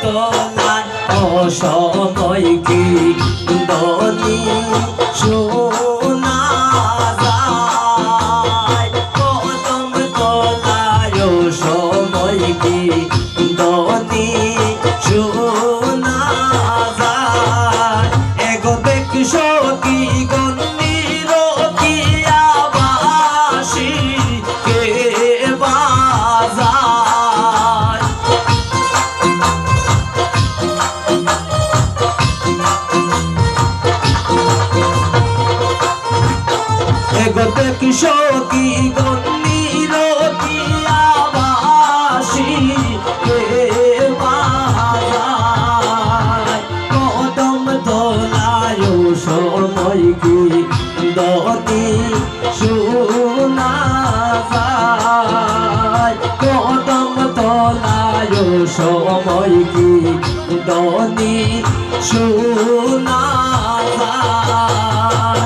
তোলায় অসময় কি দনি শোনা যায় কদম তোলায় অসময় কি দনি শোনা যায় এগো দেখছো কি গন্ডির কি আবাসী কে বাজায় এগো দেখছো কি গন্ডির কি আবাসী কে বাজায় কদম তোলায় সময় কি দনি শোনা যায় কদম তোলায় সময় কি দনি শোনা যায়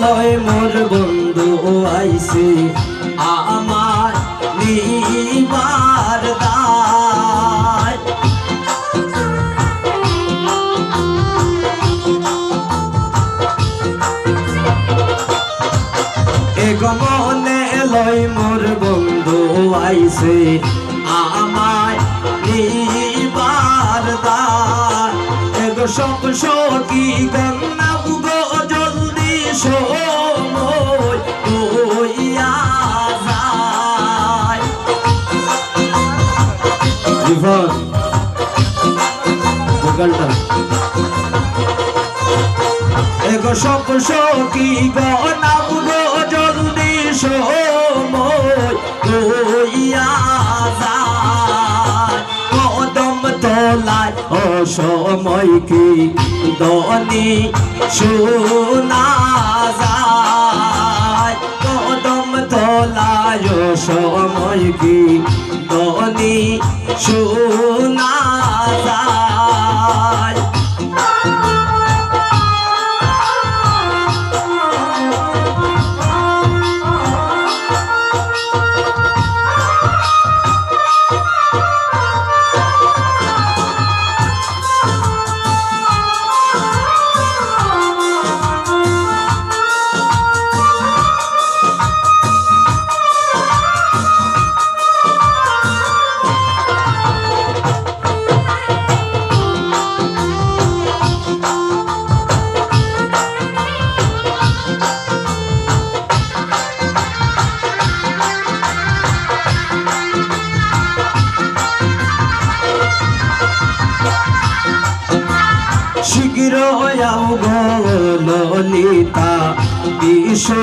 লয় মোর বন্ধু আইছে আমার নিবার দায় এগো মনে লয় মোর বন্ধু আইছে আমার নিবার দায় এগো সব সখী গঙ্গা উগো জলদি সময় হইয়া যায় রিভার ভোকালটা এগো সব সখী গঙ্গা উগো জলদি সময় হইয়া যায় কদম তোলায় অসময় কি দনি শোনা যায় কদম তোলায় সময় কি দনি শোনা যায় শীঘ্র আও গো ললিতা বিশু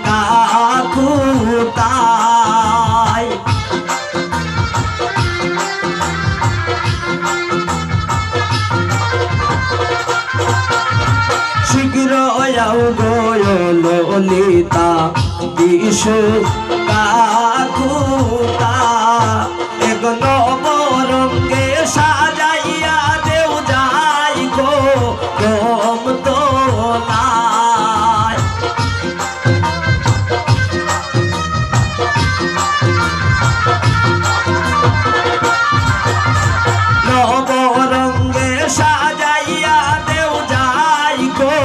কাকুতায় শীঘ্র আও গো ললিতা বিশু কাকুতা এগো নবরঙ্গে সাজাইয়া দেও যাই গো কম তো নাই নবরঙ্গে সাজাইয়া দেও যাই গো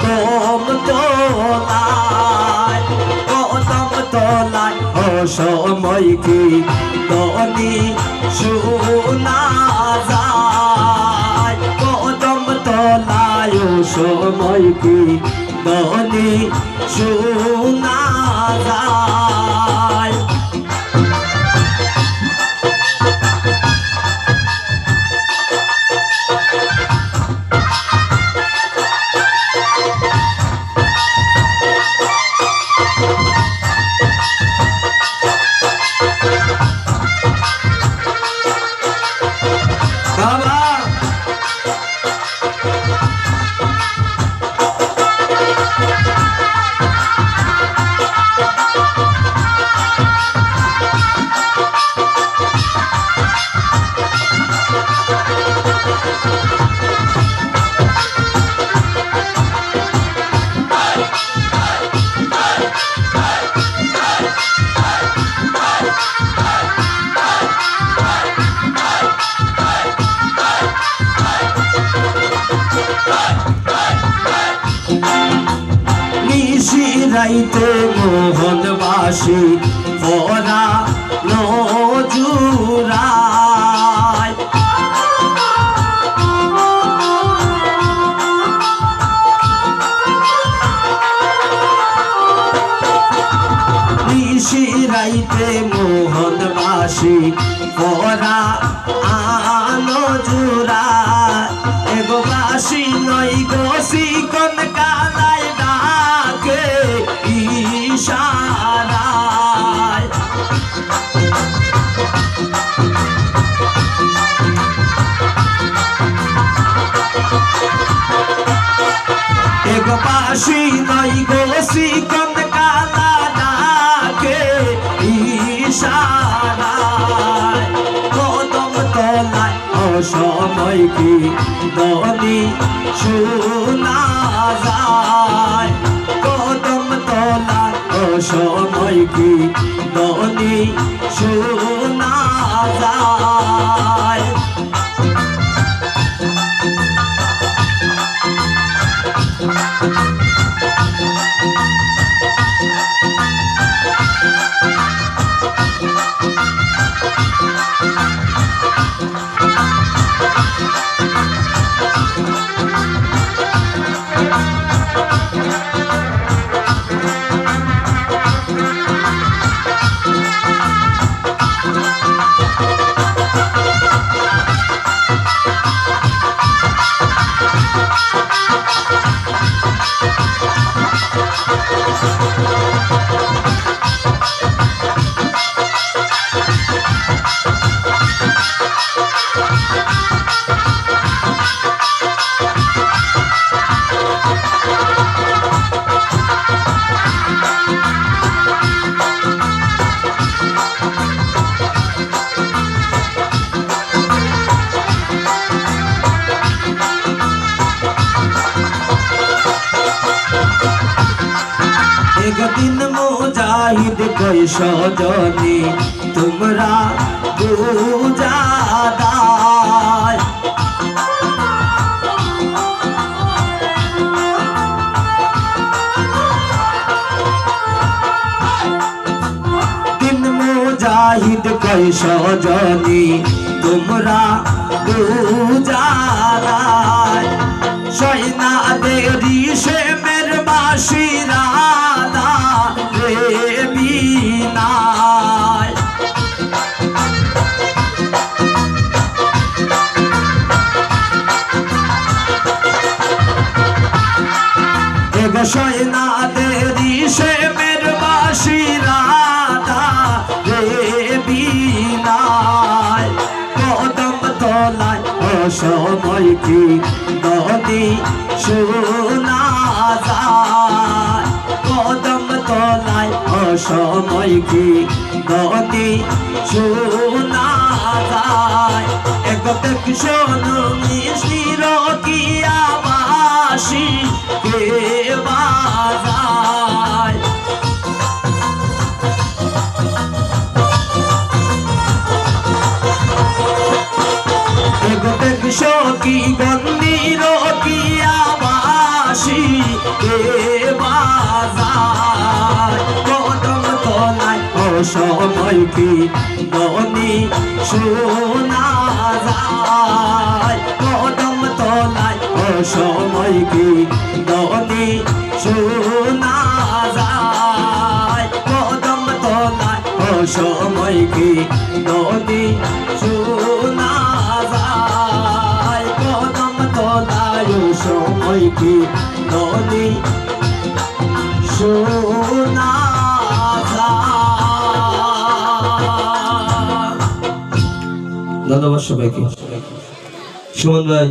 কম তো নাই কদম তোলায় অসময় কি দনি শোনা যায় কদম তোলায় সময় কি দনি শোনা যায় রাইতে মোহনবাসী পরা নজুরায় নিশি রাইতে মোহনবাসী পরা আনজুরা এগো বাসি নই গো শিকন কানায় ডাকে ইশারায় এগো বাসি নই গো শিকন কানা ডাকে ইশারায় কদম তলায় অসময় কি দনি শোনা যায় কদম তলায় অসময় কি দনি শোনা যায় একদিন মুজাহিদ কই সজনী তোমরা বুঝাদায় দিন মুজাহিদ কই সজনী তোমরা বুঝাদায় সৈনা দেরি সে মের বাসিরা সৈনা দেরি সে মের বাসিরা বিনায় কদম তলায় অসময় কি দনি শোনা যায় কদম তলায় অসময় কি দনি শোনা যায় একদম শোনো মিষ্টির কি আবাসী কে বাজায় একদম সখী গন্ধির কি আবাসী কে বাজায় কদম তলায় অসময় কি দনি শোনা যায় কদম তলায় অসময় কি দনি শোনা যায় কদম তলায় অসময় কি দনি শোনা যায় কদম তলায় অসময় কি দনি শোনা যায়। ধন্যবাদ সবাইকে। সুমন ভাই।